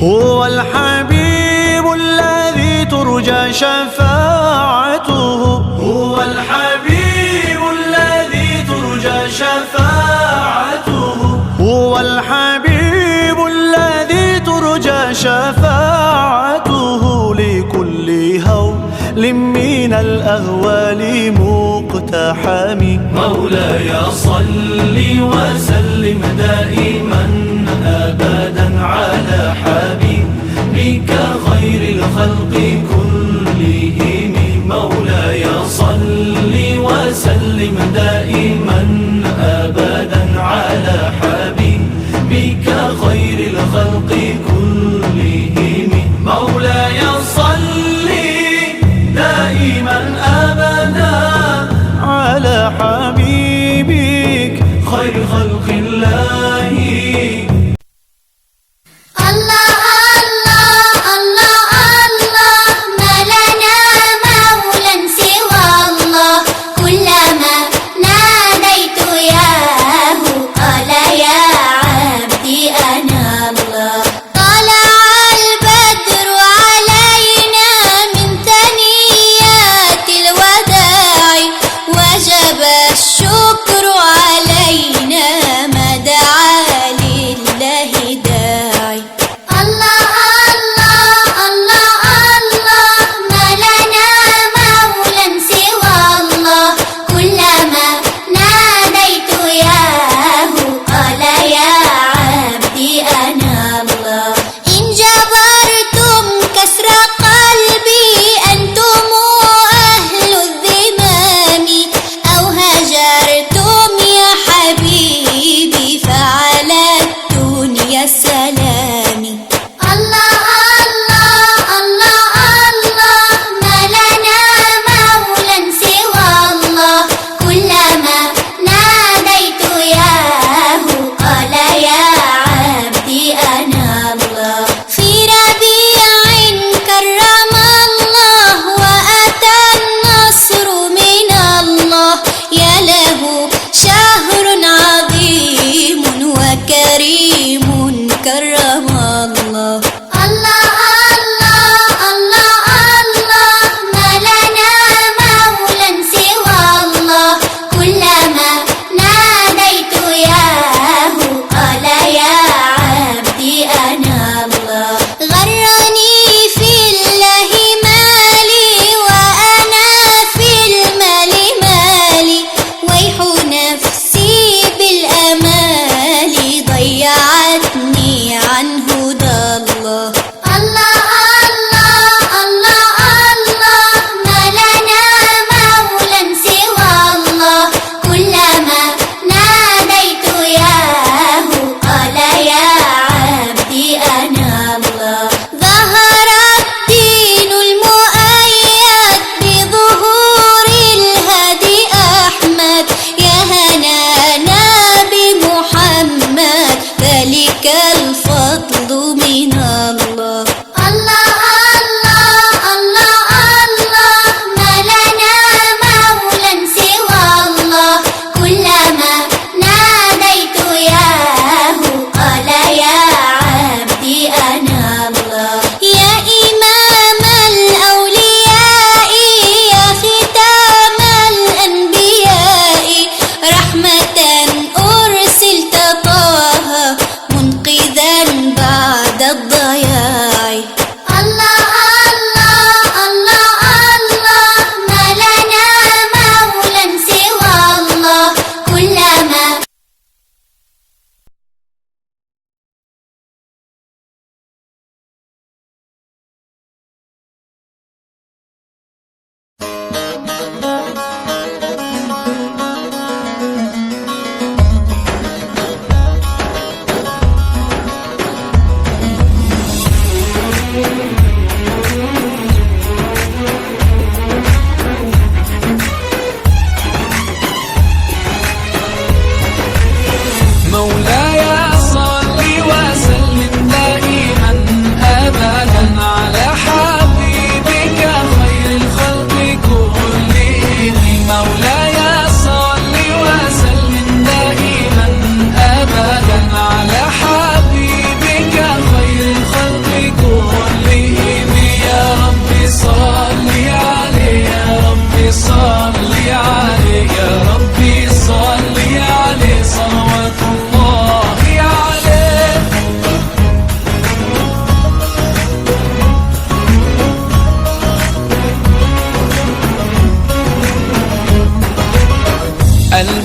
هو الحبيب الذي ترجى شفاعته، هو الحبيب الذي ترجى شفاعته، هو الحبيب الذي ترجى شفاعته لكل هول من الأهوال مقتحم. مولاي صل وسلم دائما أبدا على حبيبك خير الخلق كلهم. مولاي صل وسلم دائما أبدا على حبيبك خير الخلق كلهم. مولاي صل دائما أبدا على حبيبك خير خلق الله.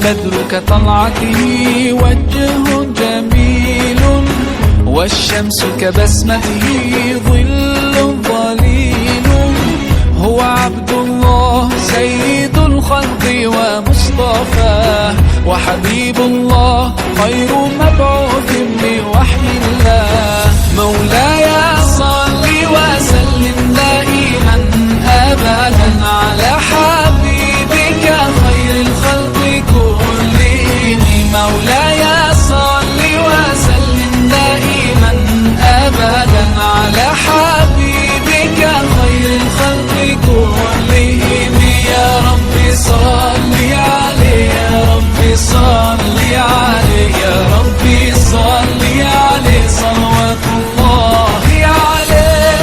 البدر كطلعته وجه جميل، والشمس كبسمته ظل ظليل. هو عبد الله سيد الخلق ومصطفاه، وحبيب الله خير مبعوث بوحي الله. مولاي صل وسلم دائما أبدا على حبيبك خير الخلق كلهم. مولاي صل وسلم دائما أبدا على حبيبك خير الخلق كلهم. يا رب صل عليه، يا رب صل عليه، يا رب صل عليه صلوات الله عليه.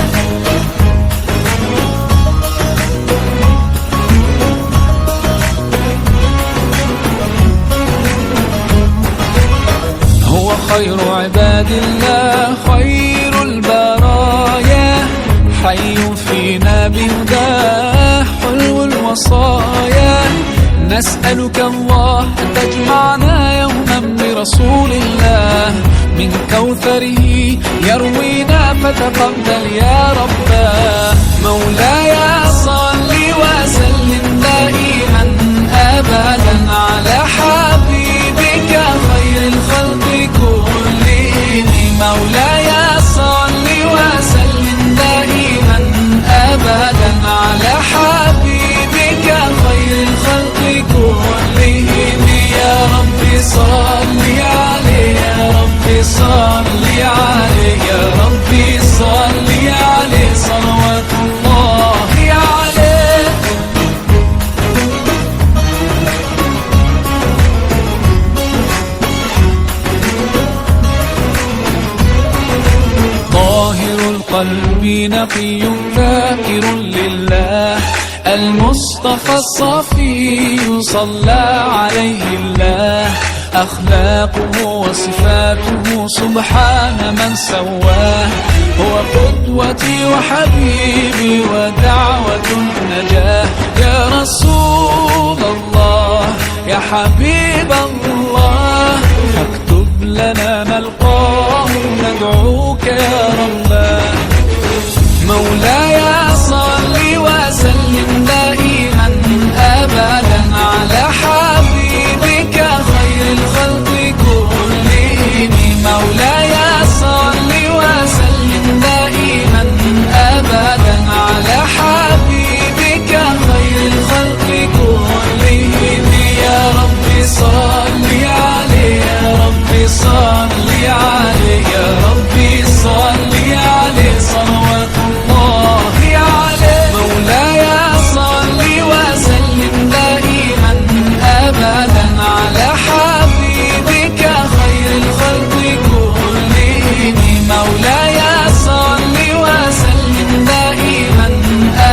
هو خير عباد الله خير البرايا، حي فينا بهداه حلو الوصايا. نسألك الله أن تجمعنا يوما برسول الله، من كوثره يروينا فتقبل يا رباه. مولاي صل وسلم دائما أبدا على حبيبك خير الخلق كلهم. مولاي صل وسلم دائما أبدا على حبيبك خير الخلق كلهم. يا رب صل عليه، يا رب صل عليه، يا رب صل عليه صلوات الله عليه. طاهر القلب نقي ذاكر لله، المصطفى الصفي صلى عليه الله. أخلاقه وصفاته سبحان من سواه، هو قدوتي وحبيبي ودعوة النجاة. يا رسول الله يا حبيب الله، فاكتب لنا نلقاه ندعوك يا رباه. مولاي صل وسلم دائما أبدا على حبيبك خير الخلق كلهم. مولاي صل وسلم دائما أبدا على حبيبك خير الخلق كلهم. يا رب صل عليه، يا رب صل عليه، يا رب صل عليه صلوات الله عليه. مولاي صل وسلم دائما أبدا على حبيبك خير الخلق كلهم. مولاي صل وسلم دائما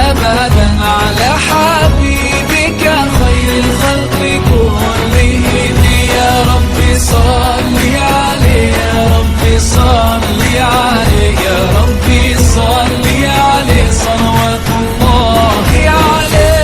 أبدا على حبيبك خير الخلق كلهم. يا رب صل عليه، يا رب صل عليه، يا رب صل عليه صلوات الله عليه.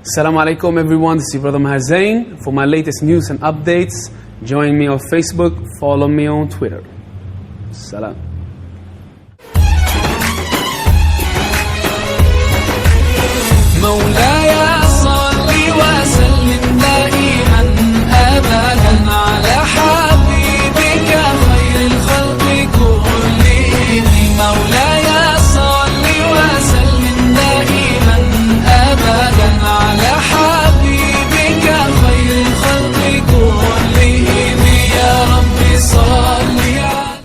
Assalamu alaikum everyone, this is your brother Maher Zain. For my latest news and updates, join me on Facebook, follow me on Twitter. Salam. مولاي صل وسلم دائما أبدا على حبيبك خير الخلق كلهم. مولاي صل وسلم دائما أبدا على حبيبك خير الخلق كلهم. يا رب صل عليه.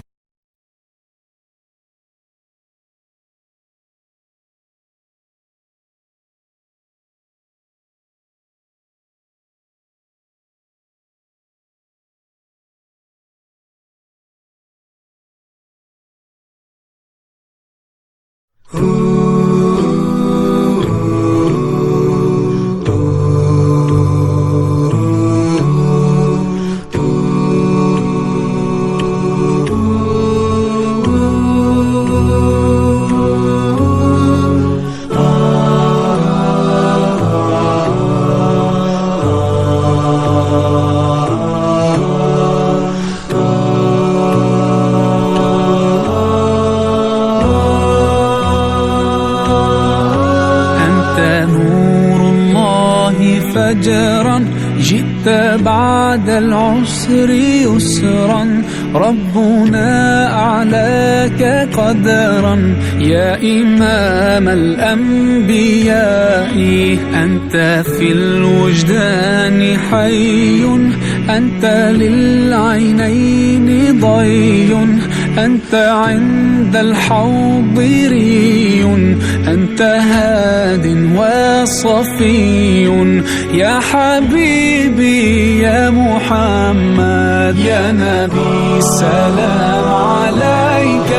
فجرا جئت بعد العسر يسرا ربنا أعلاك قدرا يا إمام الأنبياء أنت في الوجدان حي أنت للعينين ضي أنت عند الحوض ري أنت هاد وصفي يا حبيبي يا محمد يا نبي سلام عليك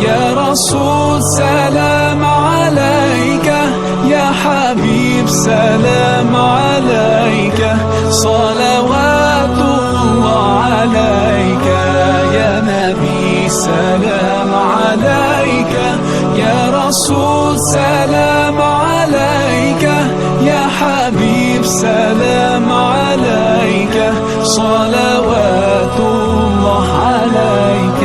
يا رسول سلام عليك يا حبيب سلام عليك صلوات الله عليك يا نبي سلام عليك يا رسول سلام عليك يا حبيب سلام عليك صلوات الله عليك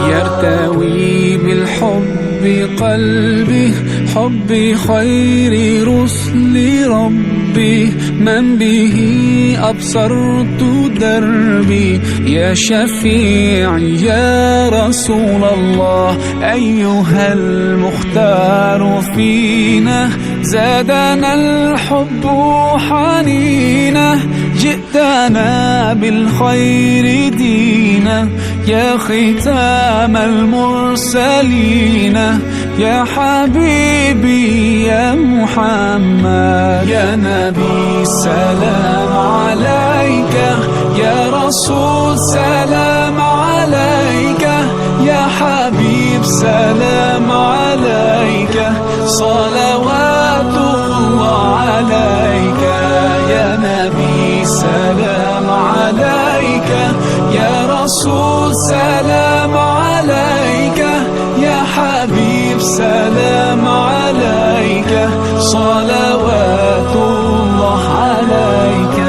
يرتوي بالحب قلبي حب خير رسل ربي من به أبصرت دربي يا شفيعي يا رسول الله أيها المختار فينا زادنا الحب حنينا جئتنا بالخير دينا يا ختام المرسلين يا حبيبي يا محمد يا نبي سلام عليك يا رسول سلام عليك يا حبيب سلام عليك صلوات الله عليك يا نبي سلام عليك يا رسول سلام عليك يا حبيب سلام عليك صلوات الله عليك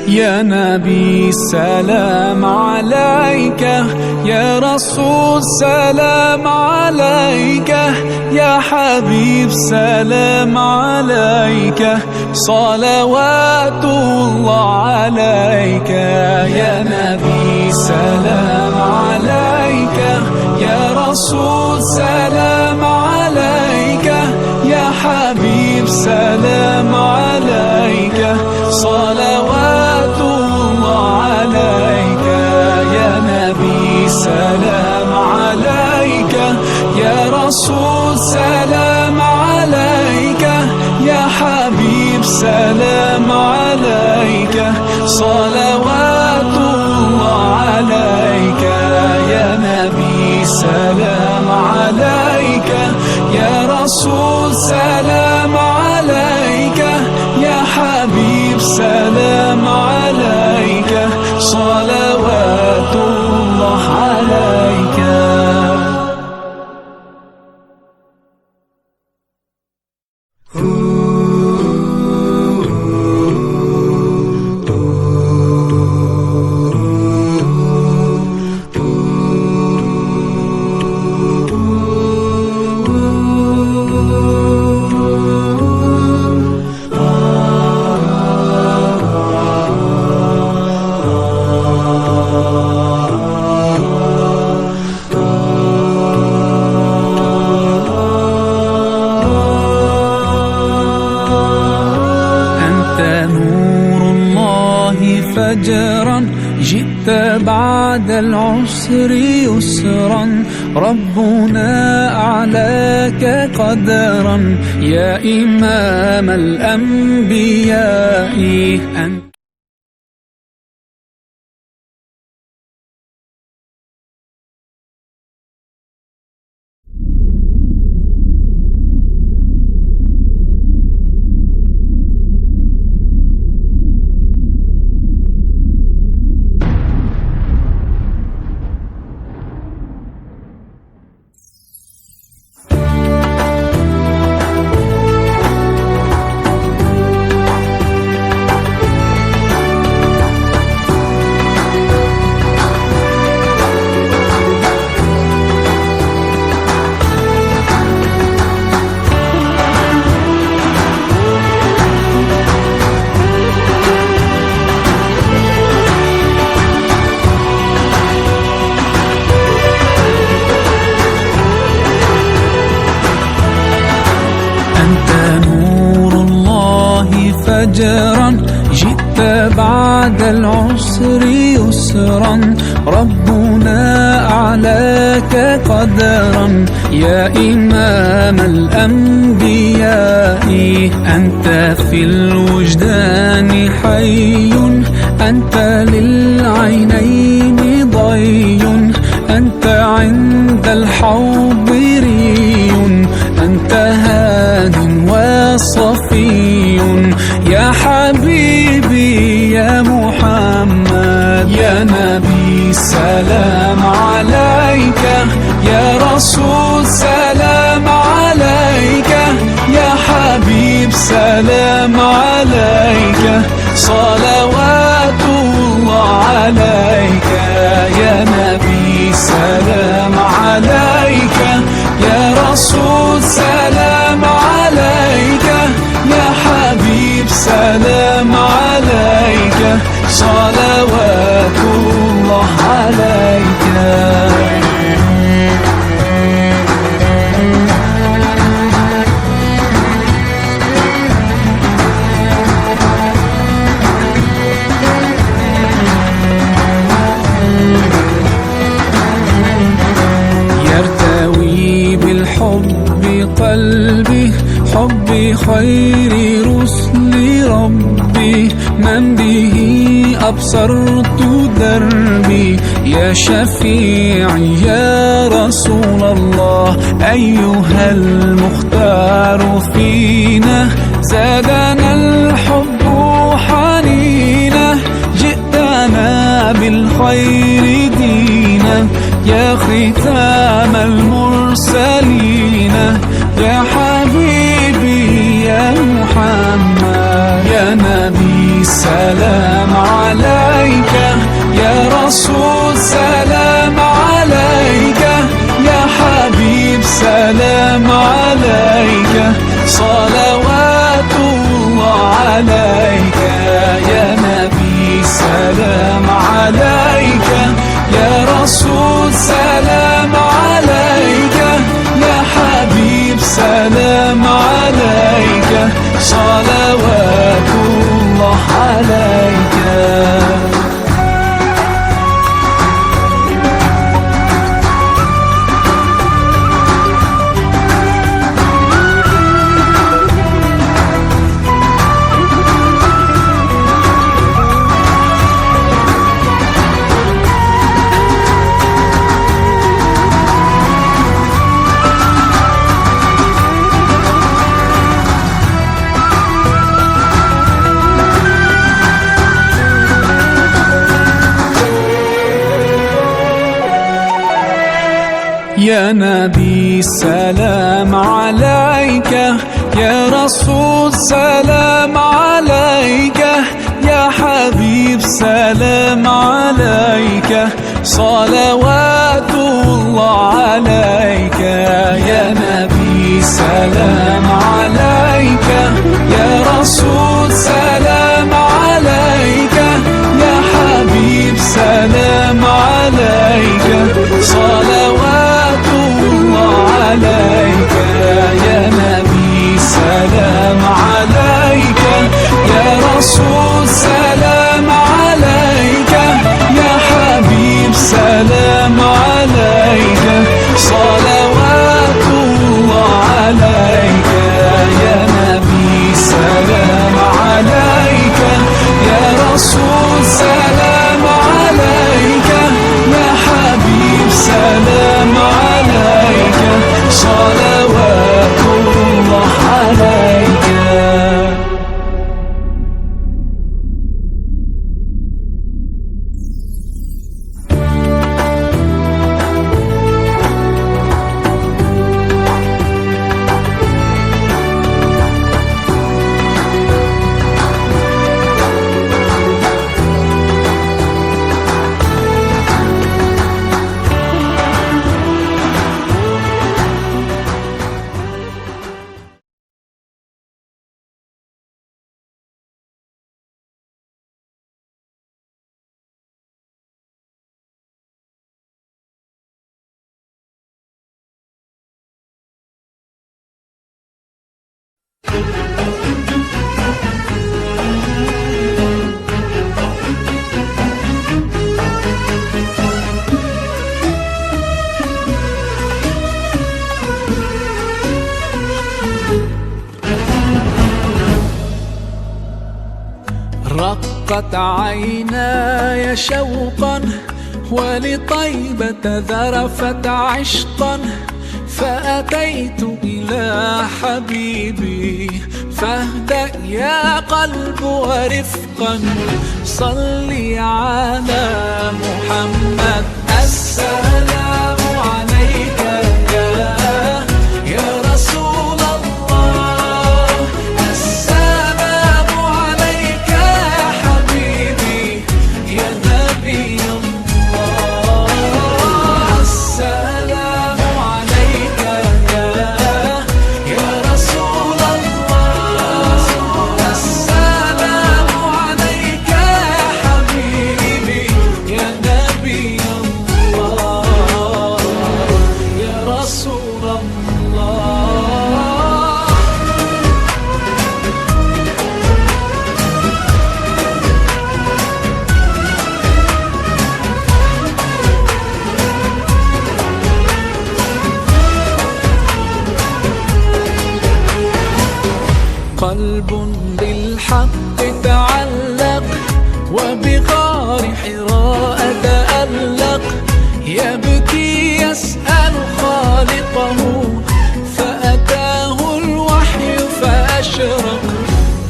يا نبي سلام عليك يا رسول سلام عليك يا حبيب سلام عليك صلوات الله عليك يا نبي سلام عليك يا رسول سلام عليك يا حبيب سلام عليك صلوات الله عليك يا نبي سلام عليك يا رسول سلام عليك يا حبيب سلام عليك صلوات الله عليك يا نبي سلام عليك يا رسول سلام عليك يا حبيب سلام عليك صلوات الله عليك جئت بعد العسر يسرا، ربنا أعلاك قدرا يا إمام الأنبياء أنت. فجرا جئت بعد العسر يسرا، ربنا أعلاك قدرا يا إمام الأنبياء أنت في الوجدان حي، أنت للعينين ضي، أنت عند الحوض ري، أنت هاد وصفي يا حبيبي يا محمد يا نبي سلام عليك، يا رسول سلام عليك، يا حبيب سلام عليك، صلوات الله عليك يا نبي سلام عليك، يا رسول سلام عليك، يا حبيب سلام عليك، صلوات الله عليك. يرتوي بالحب قلبي، حب خير رسل ربي، من به أبصرت دربي، يا شفيعي يا رسول الله، أيها المختار فينا، زادنا الحب حنينا، جئتنا بالخير دينا، يا ختام المرسلين، يا حبيبي يا محمد يا نبي سلام عليك، يا رسول سلام عليك، يا حبيب سلام عليك، صلوات الله عليك يا نبي سلام عليك، يا رسول سلام عليك، يا حبيب سلام عليك، صلوات الله عليك. يا نبي سلام عليك، يا رسول سلام عليك، يا حبيب سلام عليك، صلوات الله عليك يا نبي سلام عليك، يا رسول سلام عليك، يا حبيب سلام عليك، صلوات الله عليك يا نبي سلام عليك، يا رسول سلام عليك، يا رسول سلام عليك، يا حبيب سلام عليك، صلوات الله عليك. رقت عيناي شوقا ولطيبة ذرفت عشقا، فأتيت إلى حبيبي فاهدأ يا قلب ورفقا، صلي على محمد. السلام عليك يا رسول الله، السلام عليك يا حبيبي يا نبي الله، السلام عليك يا رسول الله، السلام عليك يا حبيبي يا نبي الله يا رسول الله. قلب بالحق تعلق وبغار حراء تألق، يبكي يسأل خالقه فأتاه الوحي فأشرق.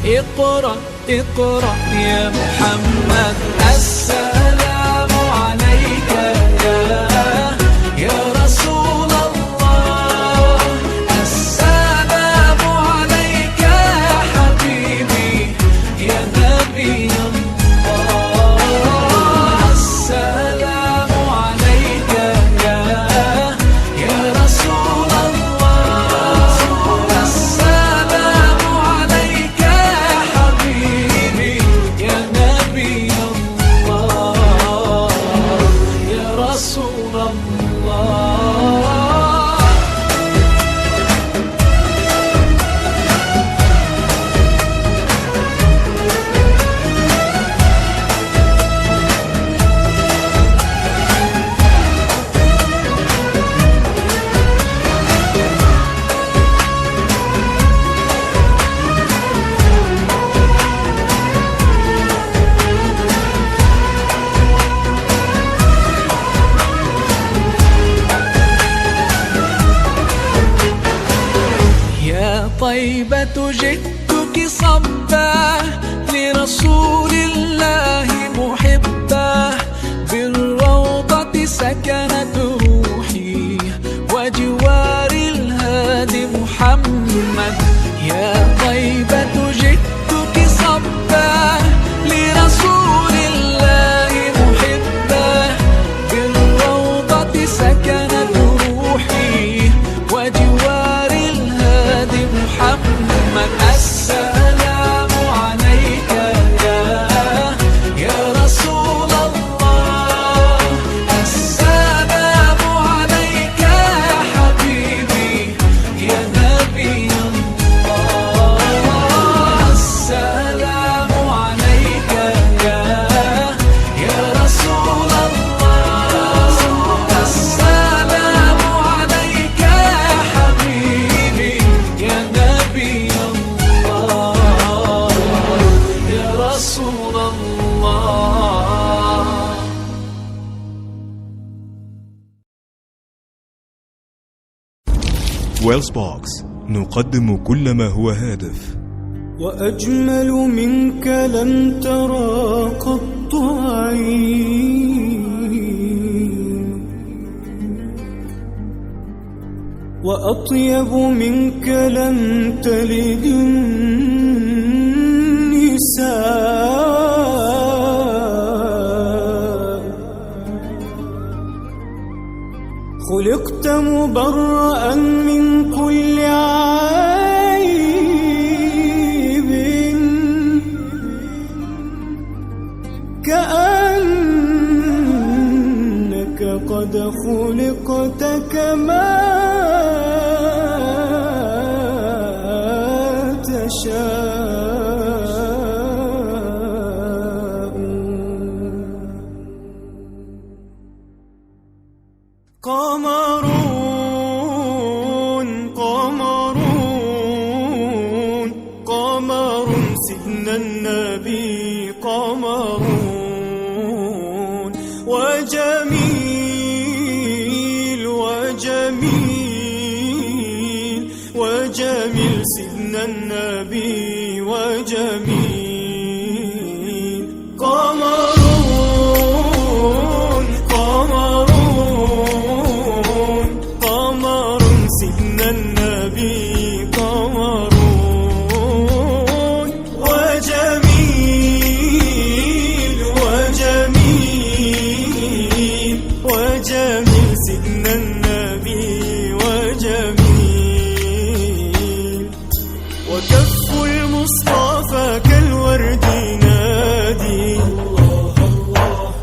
اقرأ اقرأ يا محمد، السلام عليك يا رسول الله، السلام عليك يا حبيبي يا نبي الله، السلام عليك يا رسول الله، السلام عليك يا حبيبي يا نبي الله يا رسول الله. يا طيبة جئتك صبا لرسول الله محبا، بالروضة سكنت روحي وجوار الهادي محمد. يا طيبة جئتك صبا لرسول الله محبا، بالروضة سكنت روحي وجوار الهادي محمد. السلام عليك يا رسول الله، السلام عليك يا حبيبي يا نبي الله، السلام عليك يا رسول الله، السلام ويلز بوكس نقدم كل ما هو هادف. وأجمل منك لم ترى قط عين، وأطيب منك لم تلد النساء، خلقت مبرأ من كل عيب، كأنك قد خلقت كما تشاء. قمرون قمرون قمر سيدنا النبي، قمرون وجميل وجميل وجميل سيدنا النبي وجميل. قمرون قمرون قمر سيدنا النبي، قمرون وجميل وجميل وجميل سيدنا النبي وجميل. وكف المصطفى كالورد نادي،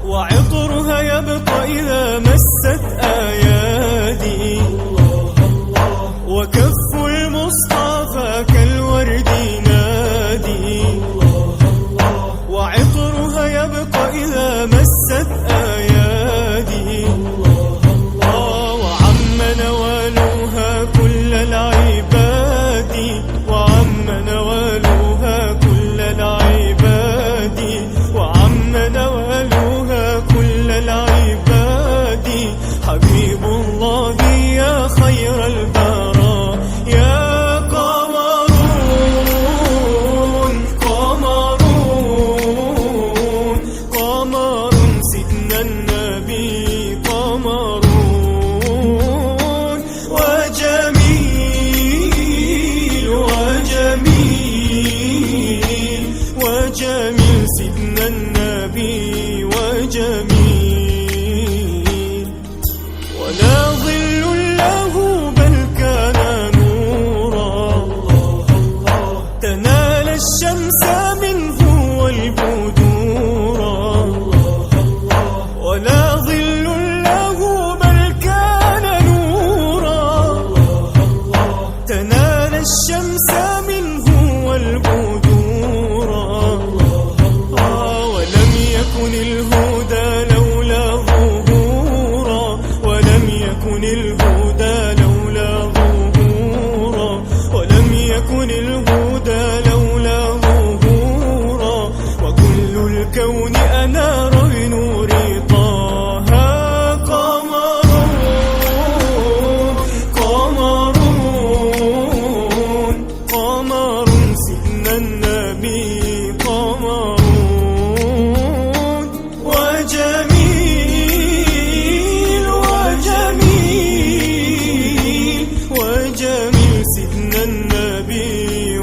وعطرها يبقى إذا مست أيادي. وكف المصطفى كالورد نادي، وعطرها يبقى إذا مست أيادي. وعم نوالها كل العباد، وعم نوالها كل العباد، وعم نوالها كل العباد. حبيب الله يا خير البراء، يا قمرون قمرون قمر سيدنا النبي، قمرون وجميل وجميل وجميل سيدنا النبي وجميل. ولا ظل له بل كان نورا، تنال الشمس منه والبدورا. ولا ظل له بل كان نورا، تنال الشمس منه والبدورا. ولم يكن الهدى لولا ظهورا، ولم يكن الهدى لولا ظهورا، ولم يكن الهدى لولا ظهورا. وكل الكون أنار بنور طه. قمرون قمرون قمر سيدنا النبي، قمرون وجميل وجميل وجميل سيدنا النبي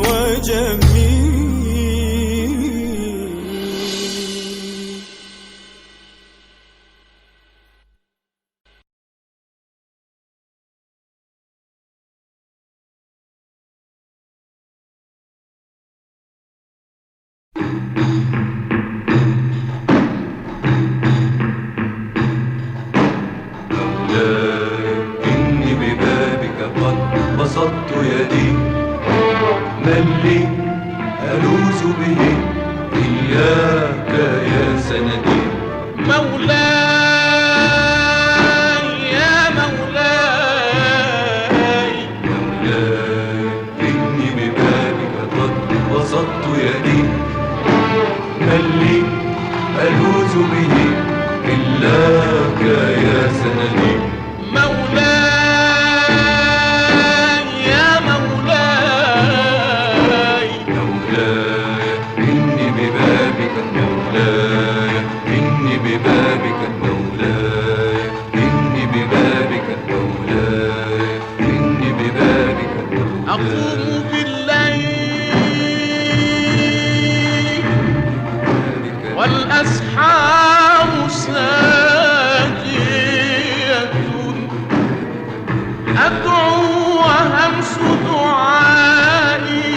دعائي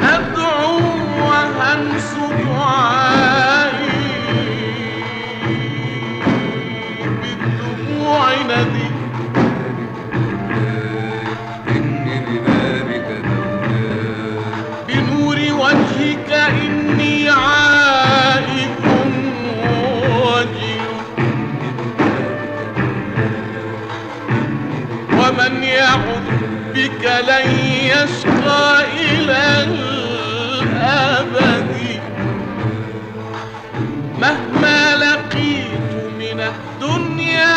أدعو وهمس دعائي بالدموع ندي بنور وجهك إني عائد وجل ومن يعد بك لن يشقى إلى الأبد مهما لقيت من الدنيا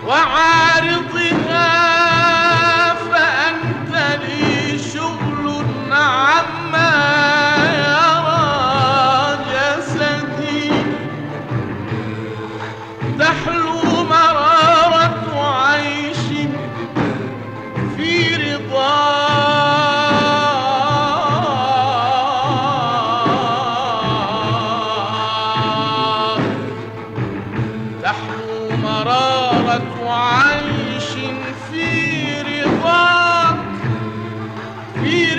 وعارضها فأنت لي شغل عما يرى جسدي تحلو مرارة عيش في رضا تحلو مرارة عيش في رضاك في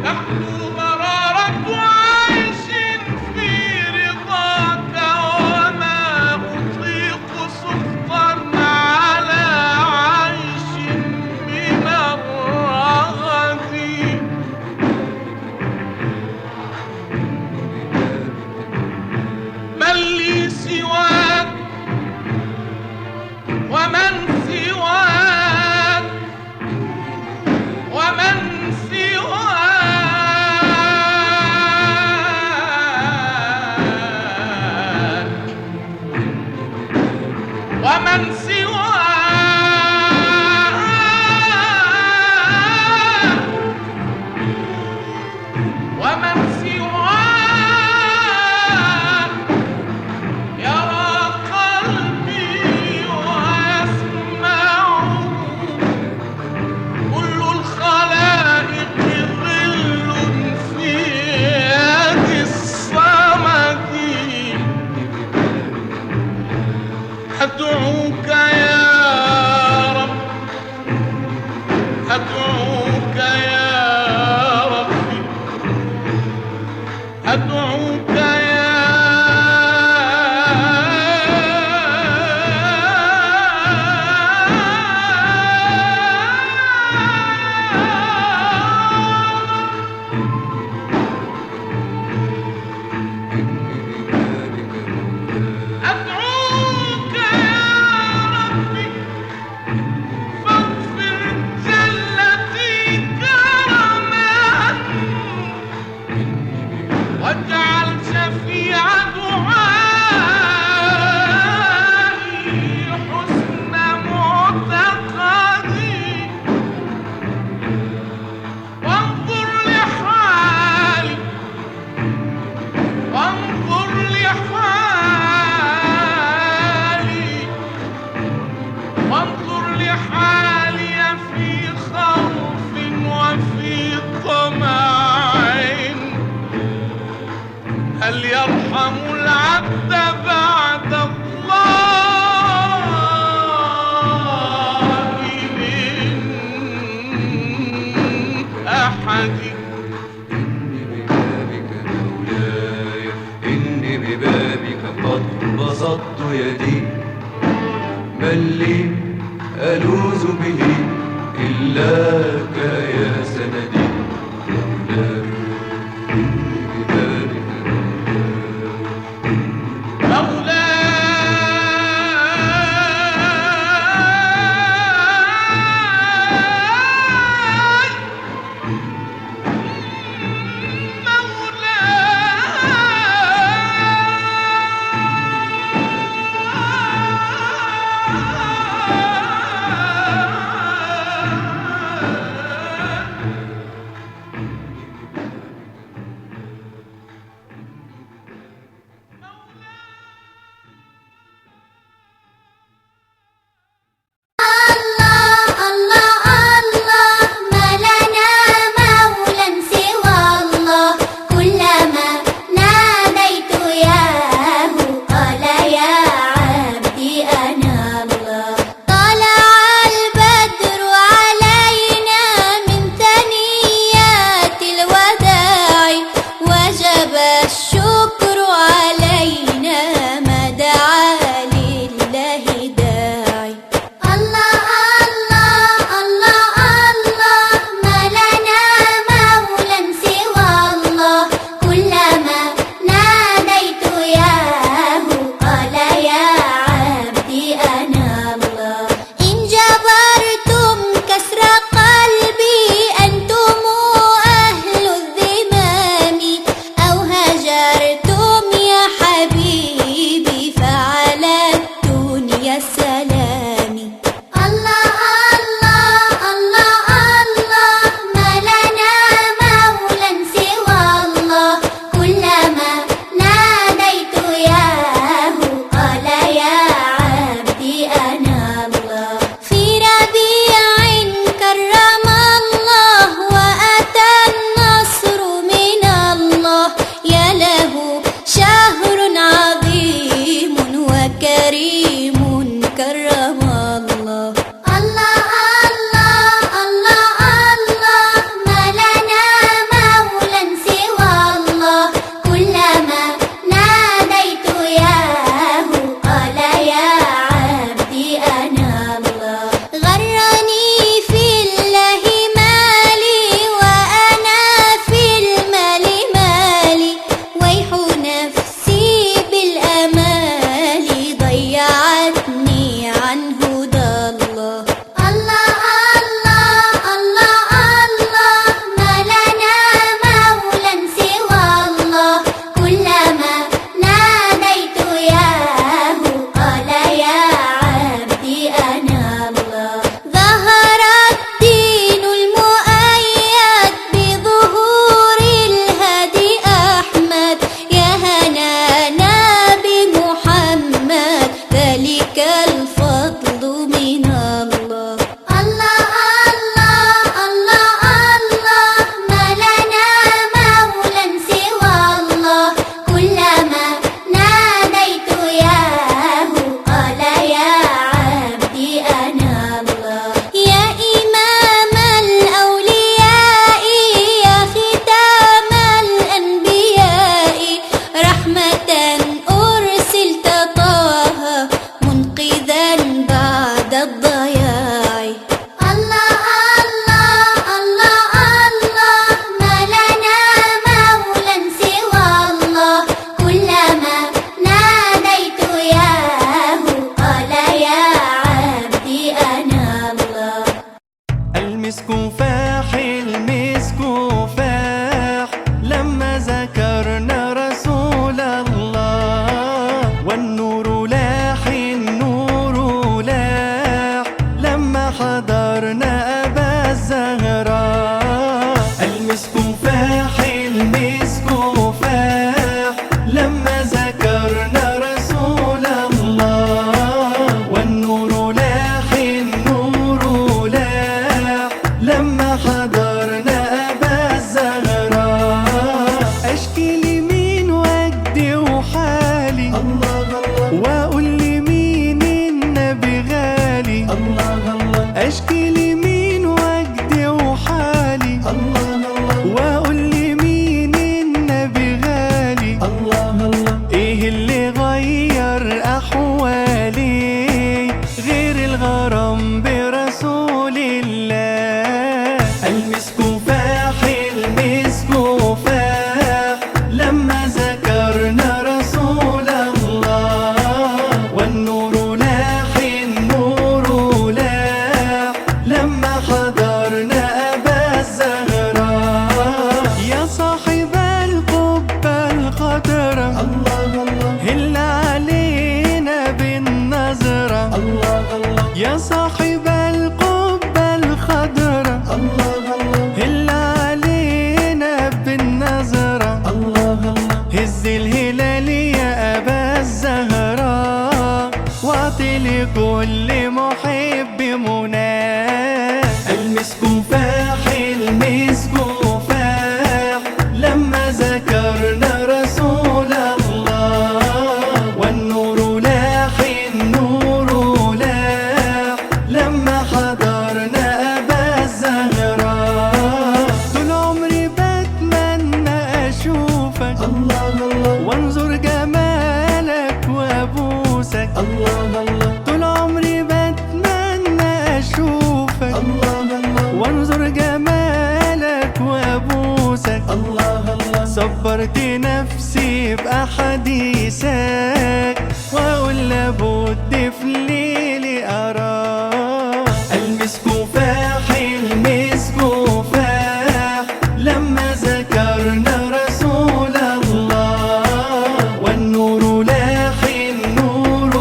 تحلو مرارة عيش في رضاك وما أطيق سخطا على عيش من الرغد من لي سواك ومن سواك ومن سواك ومن سواك ومن سواك يرى قلبي ويسمع كل الخلائق ظل في يد الصمد أدعوك يا رب أدعوك يا ربي أدعوك أدعوك يا ربي فاغفر جلتي كرما واجعل شفيع دعائي حسن معتقدي وانظر لحالي وانظر لحالي وانظر لحالي في خوف وفي طمع هل يرحم العبد بعد الله من أحد إني ببابك قد بسطت يدي من لي ألوذ به إلاك يا سندي مولاي إني ببابك أرسلت طه منقذا بعد الضياع. الله الله الله الله، ما لنا مولى سوى الله. كلما ناديت ياه قال يا عبدي أنا الله. المسك فاح المسك فاح لما ذكرنا رسول الله، والنور لاح النور لاح لما حضرنا أبا الزهراء. المسك فاح المسك فاح لما ذكرنا رسول الله، والنور لاح النور لاح لما حضرنا أبا الزهراء. أشكي لمين وجدي وحالي الله الله، وأقول لمين النبي غالي الله الله. أشكي لمين وجدي وحالي الله الله، وأقول لمين النبي غالي الله الله. إيه اللي غير أحوالي غير الغرام برسول الله. المسك فاح المسك فاح لما ذكرنا رسول الله، والنور لاح النور لاح لما حضرنا أبا الزهراء. يا صاحب القبة الخضرا الله الله، هل علينا بالنظرة الله الله. يا صاحب القبة الخضرا الله الله، هل علينا بالنظرة الله الله. هز الهلال يا أبا الزهراء، واعطي لكل محب مناه. المسك فاح المسك فاح لما ذكرنا رسول الله، والنور لاح النور لاح لما حضرنا أبا الزهراء. طول عمري بتمنى أشوفك الله الله، وانظر جمالك وأبوسك الله الله. طول عمري بتمنى أشوفك الله الله، وانظر جمالك وأبوسك الله الله. صبرت نفسي بأحاديثك، وأقول لابد في ليلي أراك. المسك فاح المسك فاح لما ذكرنا رسول الله، والنور لاح النور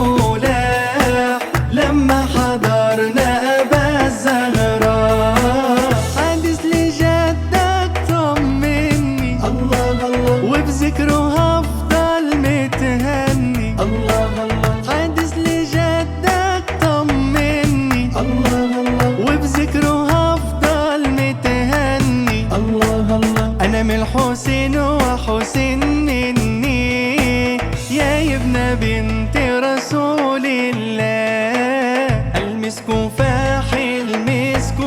لاح لما حضرنا أبا الزهراء. حادث لجدك طمني الله الله، وبذكره هفضل متهني الله الله. حادث لجدك طمني الله الله، وبذكره هفضل متهني الله الله. أنا من الحسين وحسين مني، يا ابن بنت رسول الله. المسك فاح المسك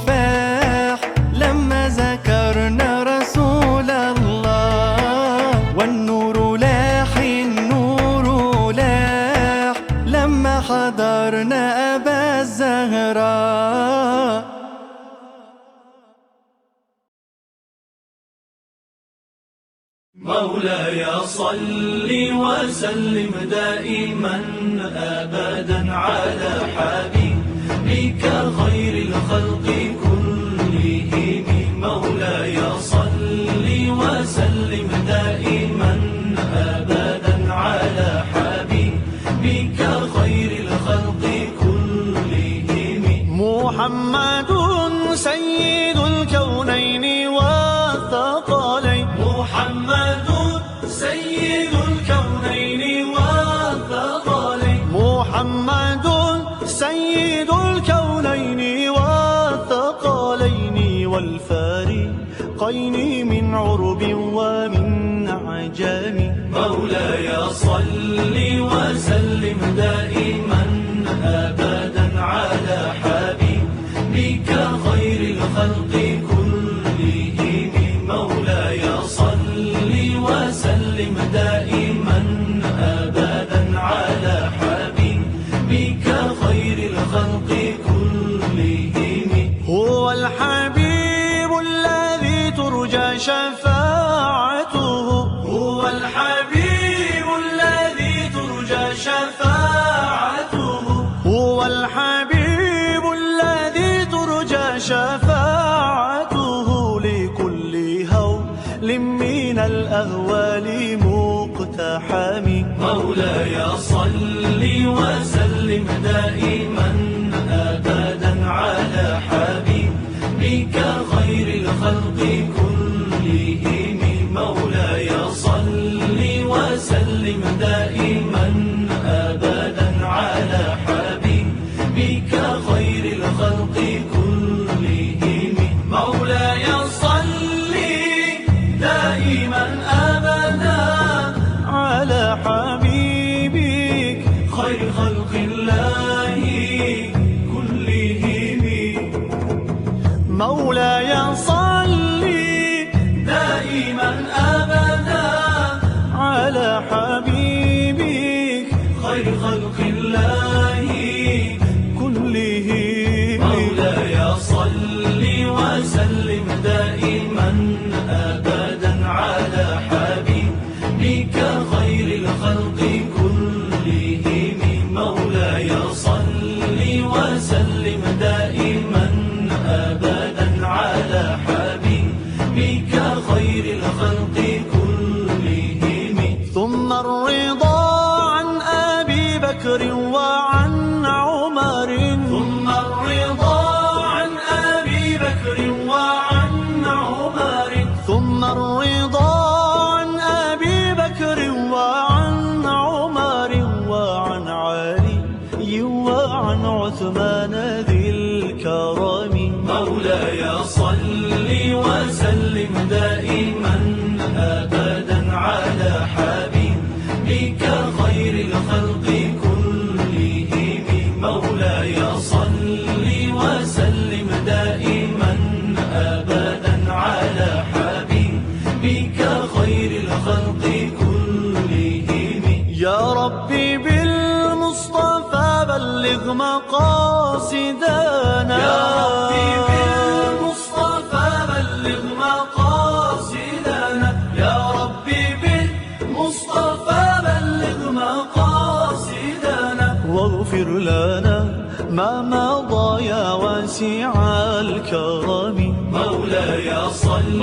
فاح لما ذكرنا رسول الله، والنور لاح النور لاح لما حضرنا أبا الزهراء. مولاي صل وسلم دائما أبدا على حبيبك خير الخلق كلهم. مولاي صل وسلم دائما أبدا على حبيبك خير الخلق كلهم. محمد سيد الكونين والثقلين، محمد سيد الكونين والثقلين، محمد سيد الكونين والثقلين والفارقين من عرب ومن عجم. مولاي صل وسلم دائما أبدا على حبيبك خير الخلق كلهم. مولاي صل وسلم دائما مولاي صل وسلم دائما أبدا على حبيبك خير الخلق كلهم. مولاي صل وسلم دائما أبدا على حبيبك خير الخلق كلهم. مولاي صل دائما أبدا على حبيبك خير خلق الله كلهم. مولاي صل دائما أبدا على حبيبك خير خلق الله كلهم. مولاي صل وسلم دائما أبدا على حبيبك خير الخلق كلهم. مولاي صل وسلم دائما أبدا على حبيبك خير الخلق كلهم. ثم الرضا عن أبي بكر وعن عمر. ثم الرضا عن أبي بكر وعن عمر. ثم الرضا عن أبي بكر وعن عمر وعن علي وعن عثمان ذي الكرم. مولاي صل وسلم دائما أبدا على حبيبك خير الخلق كلهم. مولاي صل وسلم دائما أبدا على حبيبك خير الخلق كلهم. يا ربي بالمصطفى بلغ مقاصدنا. يا ربي بالمصطفى بلغ مقاصدنا. يا ربي بالمصطفى بلغ مقاصدنا. واغفر لنا ما مضى يا واسع الكرم. مولاي صل